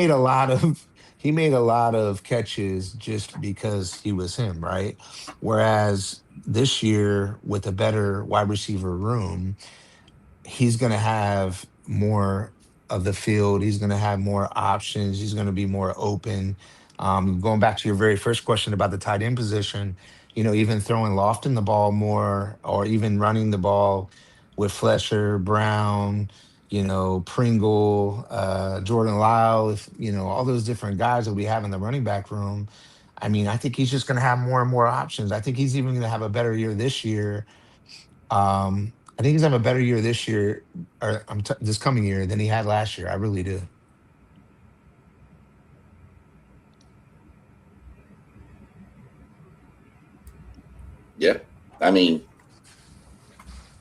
a lot of he made a lot of catches just because he was him, right? Whereas this year with a better wide receiver room, he's going to have more of the field. He's going to have more options. He's going to be more open. Going back to your very first question about the tight end position, even throwing Lofton the ball more, or even running the ball with Flesher, Brown, Pringle, Jordan Lyle, if all those different guys that we have in the running back room. I mean, I think he's just going to have more and more options. I think he's even going to have a better year this year. I think he's having a better year this year, or this coming year, than he had last year. I really do. Yeah. I mean,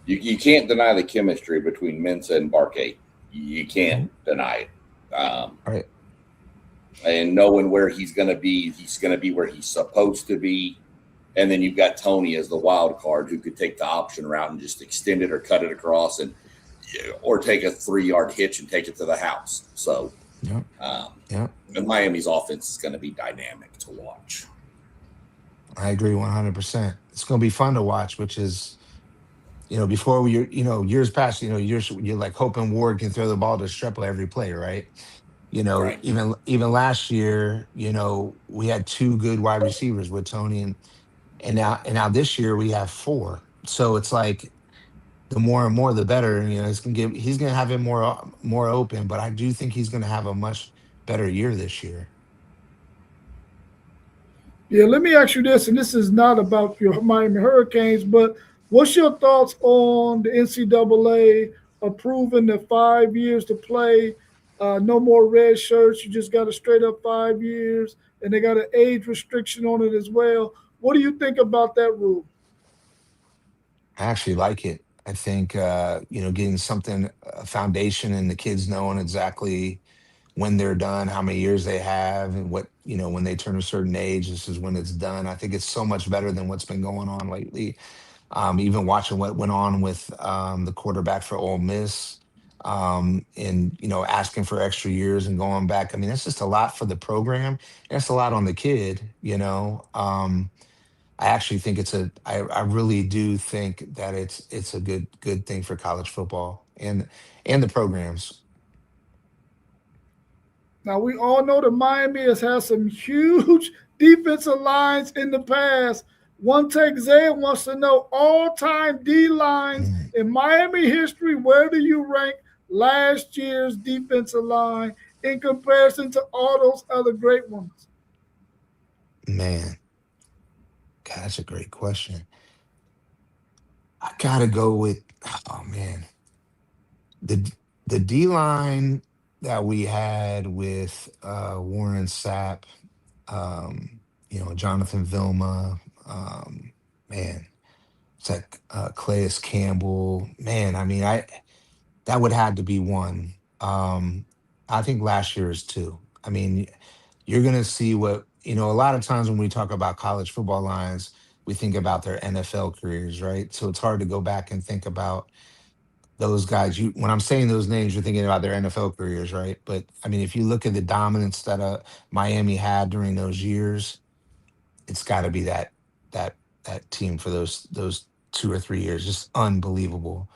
you can't deny the chemistry between Mensa and Barkate. You can't Mhm. deny it. All right. And knowing where he's going to be where he's supposed to be. And then you've got Tony as the wild card who could take the option route and just extend it or cut it across or take a 3-yard hitch and take it to the house. So, Yeah. Yeah. and Miami's offense is going to be dynamic to watch. I agree 100%. It's going to be fun to watch, which is, before years past, you're like hoping Ward can throw the ball to Streppel every play, right? Right. Even last year, we had two good wide receivers with Tony and now this year we have four. So it's like the more and more the better. He's gonna have it more open, but I do think he's gonna have a much better year this year. Yeah, let me ask you this, and this is not about your Miami Hurricanes, but what's your thoughts on the NCAA approving the 5 years to play? No more red shirts. You just got a straight up 5 years, and they got an age restriction on it as well. What do you think about that rule? I actually like it. I think getting something a foundation and the kids knowing exactly when they're done, how many years they have, and when they turn a certain age, this is when it's done. I think it's so much better than what's been going on lately. Even watching what went on with the quarterback for Ole Miss, and asking for extra years and going back. I mean, that's just a lot for the program. That's a lot on the kid. I actually think I really do think that it's a good thing for college football and the programs. Now we all know that Miami has had some huge defensive lines in the past. One Take Zay wants to know all-time D lines Mm, in Miami history. Where do you rank last year's defensive line in comparison to all those other great ones? man, God, that's a great question. I gotta go with, oh man, the the D line that we had with Warren Sapp, um, Jonathan Vilma, man, it's like Calais Campbell. Man, I mean, I that would have to be one. I think last year is two. I mean, you're gonna see what a lot of times when we talk about college football lines, we think about their NFL careers, right? So it's hard to go back and think about those guys. You When I'm saying those names, you're thinking about their NFL careers, right? But I mean, if you look at the dominance that Miami had during those years, it's got to be that that team for those 2 or 3 years, just unbelievable.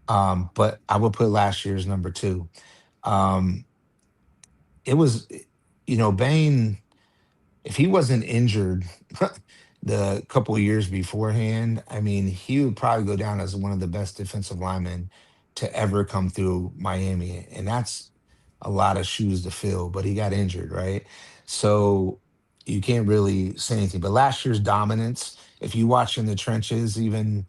But I would put last year's number two. Um, it was, Bain, if he wasn't injured the couple of years beforehand, I mean, he would probably go down as one of the best defensive linemen to ever come through Miami. And that's a lot of shoes to fill, but he got injured, right? So you can't really say anything. But last year's dominance, if you watch in the trenches, even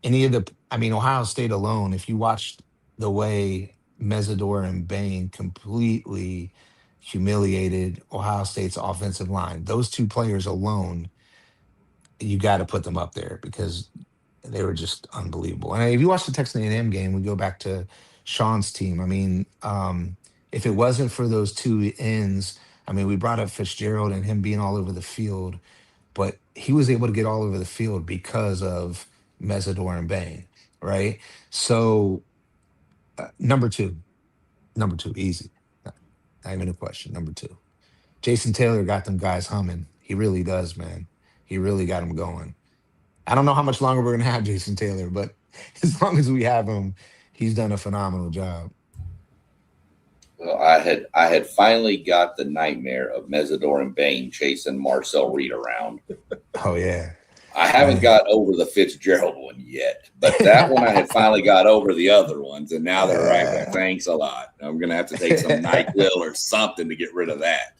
any of the, I mean, Ohio State alone, if you watched the way Mesidor and Bain completely humiliated Ohio State's offensive line, those two players alone, you got to put them up there because they were just unbelievable. And if you watch the Texas A&M game, we go back to Sean's team. I mean, if it wasn't for those two ends, I mean, we brought up Fitzgerald and him being all over the field, but he was able to get all over the field because of Mesidor and Bain, right? So number two, easy, not even a question. Number two, Jason Taylor got them guys humming. He really does, man. He really got them going. I don't know how much longer we're gonna have Jason Taylor, but as long as we have him, he's done a phenomenal job. Well, I had finally got the nightmare of Mesidor and Bain chasing Marcel Reed around. Oh yeah, I haven't man. got over the Fitzgerald one yet, but that one I had finally got over the other ones, and now they're acting. Thanks a lot. I'm gonna have to take some NyQuil or something to get rid of that.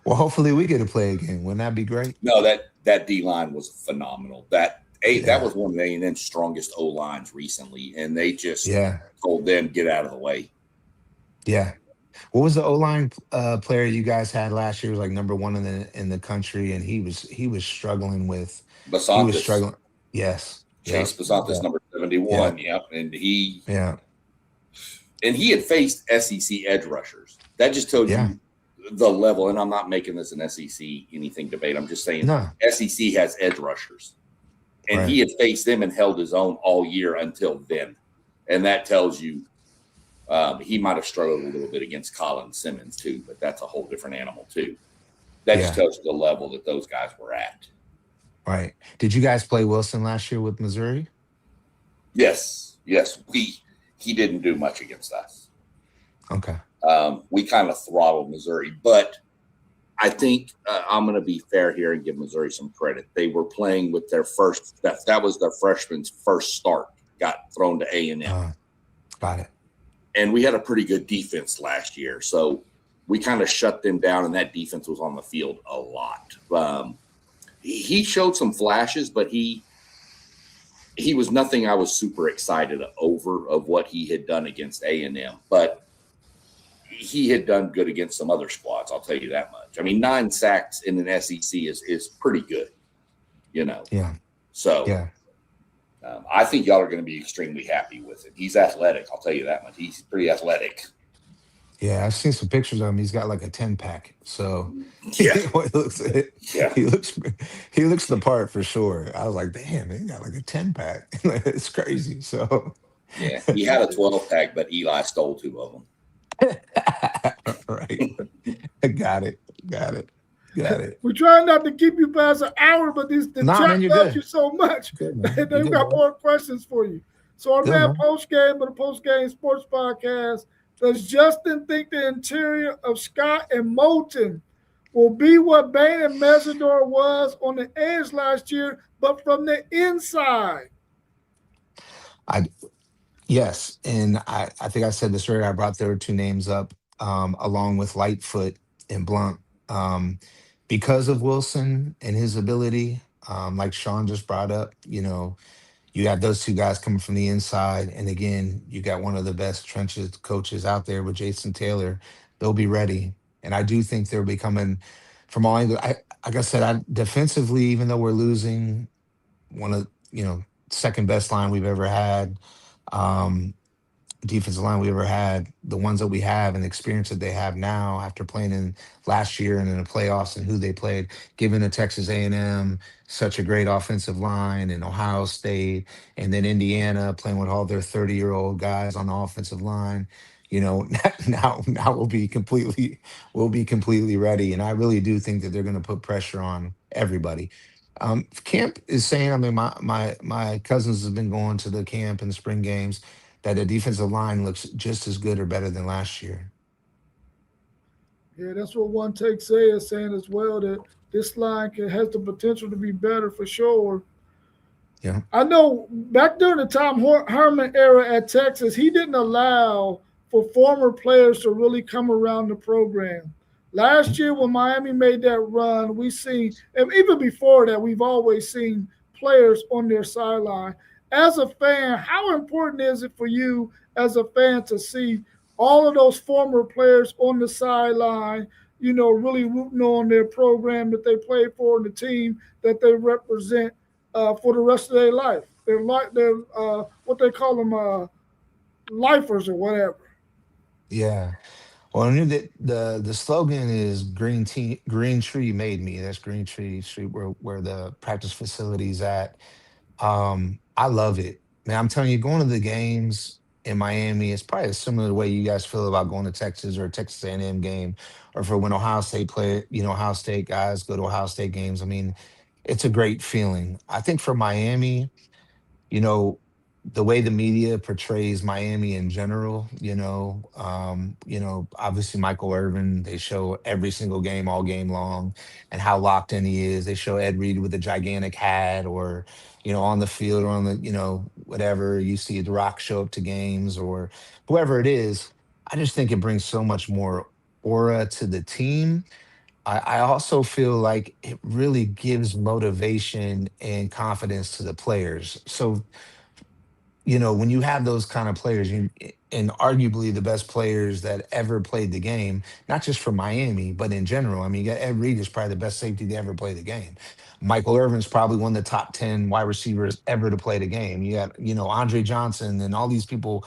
Well, hopefully we get to play again. Wouldn't that be great? No, that D line was phenomenal. That Yeah, was one of A&M's strongest O lines recently, and they just yeah, told them get out of the way. yeah. What was the O line player you guys had last year? Was like number one in the country, and he was struggling with he was Basantis, struggling. Yes. Chase Yep. Basantis, Yep. number 71. Yep. Yep, Yeah. and he had faced SEC edge rushers. That just tells Yeah. you the level. And I'm not making this an SEC anything debate. I'm just saying No. SEC has edge rushers, and Right. he had faced them and held his own all year until then. And that tells you he might have struggled a little bit against Colin Simmons too, but that's a whole different animal too. That just Yeah. tells you the level that those guys were at. Right. Did you guys play Wilson last year with Missouri? Yes. He didn't do much against us. Okay. We kind of throttled Missouri, but I think I'm going to be fair here and give Missouri some credit. They were playing with their first. That was their freshman's first start. Got thrown to A&M, Got it. and we had a pretty good defense last year, so we kind of shut them down, and that defense was on the field a lot. He showed some flashes, but he was nothing I was super excited over of what he had done against A&M, but he had done good against some other squads. I'll tell you that much. I mean, 9 sacks in an SEC is pretty good, Yeah. So Yeah. I think y'all are going to be extremely happy with him. He's athletic. I'll tell you that much. He's pretty athletic. Yeah. I've seen some pictures of him. He's got like a 10-pack. So Yeah. he looks Yeah. he looks the part for sure. I was like, damn, he got like a 10-pack. It's crazy. So Yeah. He had a 12-pack, but Eli stole 2 of them. right. Got it. Got it. Got it. We're trying not to keep you past an hour, but the Nah, man, chat you're loves good. you so much. Good, man. And You're they've good, got bro. more questions for you. So our Good, man man. post game of the post game sports podcast. Does Justin think the interior of Scott and Moulton will be what Bain and Mesidor was on the edge last year but from the inside. I Yes, and I think I said this earlier. I brought their two names up, along with Lightfoot and Blunt, because of Wilson and his ability. Like Sean just brought up, you have those two guys coming from the inside, and again, you got one of the best trenches coaches out there with Jason Taylor. They'll be ready, and I do think they'll be coming from all angles. Like I said, defensively, even though we're losing one of second best line we've ever had. Um, Defensive line we ever had, the ones that we have and the experience that they have now after playing in last year and in the playoffs and who they played, given the Texas A&M such a great offensive line and Ohio State and then Indiana playing with all their 30-year-old guys on the offensive line, now we'll be completely ready. And I really do think that they're going to put pressure on everybody. Camp is saying, I mean, my cousins have been going to the camp and the spring games, that the defensive line looks just as good or better than last year. Yeah, that's what one take say is saying as well, that this line has the potential to be better for sure. Yeah. I know back during the Tom Herman era at Texas, he didn't allow for former players to really come around the program. Last year, when Miami made that run, we seen, and even before that, we've always seen players on their sideline. As a fan, how important is it for you as a fan to see all of those former players on the sideline, really rooting on their program that they play for and the team that they represent for the rest of their life? They're what they call them, lifers or whatever. Yeah. Well, I knew that the slogan is Green Tree made me. That's Green Tree Street where the practice facility's at. I love it. Man, I'm telling you, going to the games in Miami is probably similar to the way you guys feel about going to Texas or a Texas A&M game, or for when Ohio State play, Ohio State guys go to Ohio State games. I mean, it's a great feeling. I think for Miami, you know, the way the media portrays Miami in general, obviously Michael Irvin, they show every single game all game long and how locked in he is. They show Ed Reed with a gigantic hat or, on the field or on the, whatever. You see The Rock show up to games or whoever it is. I just think it brings so much more aura to the team. I also feel like it really gives motivation and confidence to the players. So when you have those kind of players, and arguably the best players that ever played the game, not just for Miami, but in general. I mean, you got Ed Reed is probably the best safety to ever play the game. Michael Irvin's probably one of the top 10 wide receivers ever to play the game. You got, Andre Johnson and all these people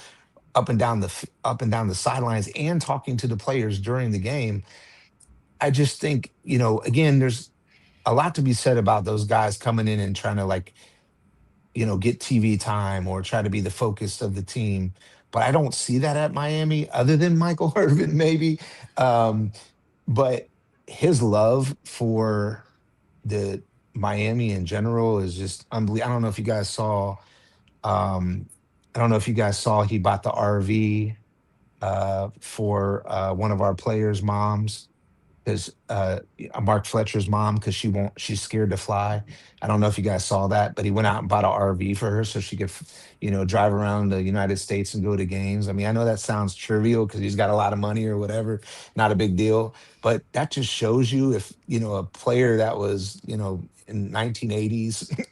up and down the sidelines and talking to the players during the game. I just think, again, there's a lot to be said about those guys coming in and trying to like get TV time or try to be the focus of the team. But I don't see that at Miami, other than Michael Irvin, maybe. Um, but his love for the Miami in general is just unbelievable. I don't know if you guys saw. Um, I don't know if you guys saw. He bought the RV for one of our players' moms, because Mark Fletcher's mom, because she's scared to fly. I don't know if you guys saw that, but he went out and bought an RV for her so she could, drive around the United States and go to games. I mean, I know that sounds trivial because he's got a lot of money or whatever, not a big deal, but that just shows you, if a player that was in 1980s,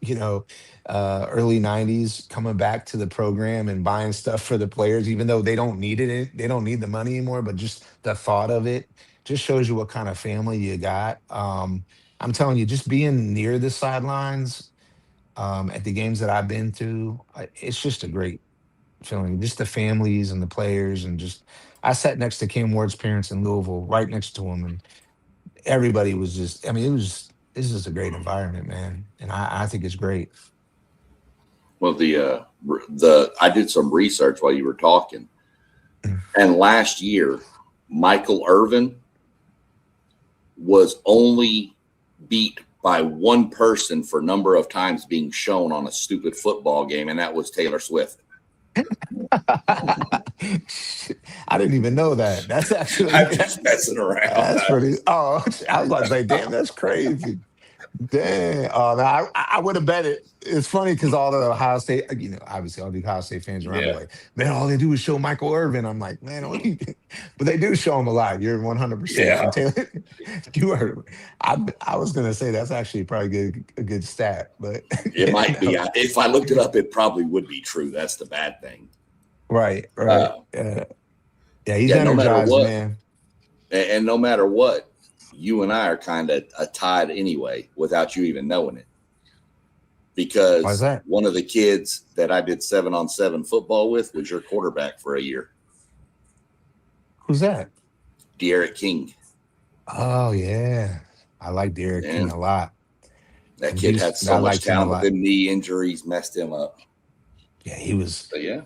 early 90s, coming back to the program and buying stuff for the players, even though they don't need it, they don't need the money anymore, but just the thought of it just shows you what kind of family you got. I'm telling you, just being near the sidelines at the games that I've been to, it's just a great feeling. Just the families and the players, and just I sat next to Cam Ward's parents in Louisville, right next to him, and everybody was just. I mean, this is a great environment, man, and I think it's great. Well, I did some research while you were talking, and last year, Michael Irvin was only beat by one person for number of times being shown on a stupid football game, and that was Taylor Swift. I didn't even know that. That's actually I'm just messing around. that's pretty. Oh, I was like, damn, that's crazy. Dang. Oh, no, I would have bet it. It's funny because all the Ohio State, obviously all the Ohio State fans around are Yeah. like, man, all they do is show Michael Irvin. I'm like, man, but they do show him a lot. You're 100%. Yeah. And Taylor, you are. I was gonna say that's actually probably a good stat, but It might be. no. If I looked it up, it probably would be true. That's the bad thing. Right. Uh, Yeah, he's yeah, no matter energized, what, man. and no matter what, you and I are kind of tied anyway without you even knowing it. Why's Because that? one of the kids that I did 7-on-7 football with was your quarterback for a year, Who's that? De'Aaron King. Oh yeah, I like Derek Yeah. King a lot. That From kid had Houston, I so much liked him a talent, but lot. then knee injuries messed him up. Yeah, he was. But yeah,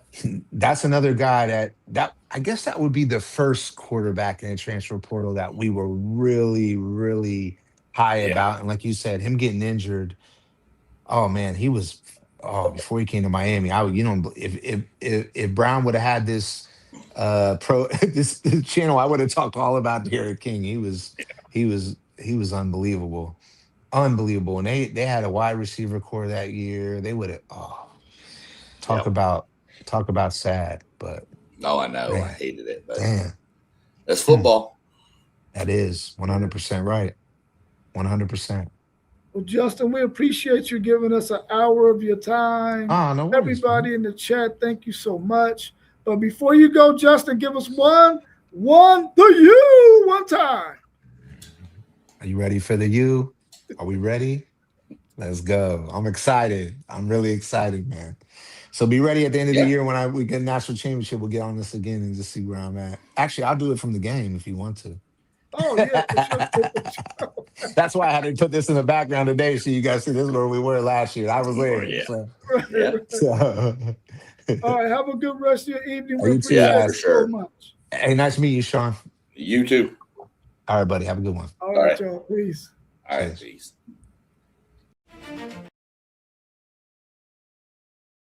That's another guy that I guess that would be the first quarterback in the transfer portal that we were really, really high yeah, about. And like you said, him getting injured. Oh man, he was. Oh, before he came to Miami, I would. If Brown would have had this this channel, I would have talked all about Derek King. He was unbelievable, unbelievable. And they had a wide receiver core that year. They would have. Oh, talk yep. about talk about sad, but. No, I know. I Man, hated it, but damn. that's Hmm. football. That is 100% right. 100%. Well, Justin, we appreciate you giving us an hour of your time. No worries, man. Everybody in the chat, thank you so much. But before you go, Justin, give us one time. Are you ready for the U? Are we ready? Let's go. I'm excited. I'm really excited, man. So be ready at the end of the Yeah. year when we get a national championship. We'll get on this again and just see where I'm at. Actually, I'll do it from the game if you want to. Oh, yeah, for sure. That's why I had to put this in the background today so you guys see this is where we were last year. I was there. Yeah. So, Yeah. All right, have a good rest of your evening. We You too, appreciate guys. it For sure. so much. Hey, nice to meet you, Sean. You too. All right, buddy. Have a good one. All right, y'all. Peace. All right, peace.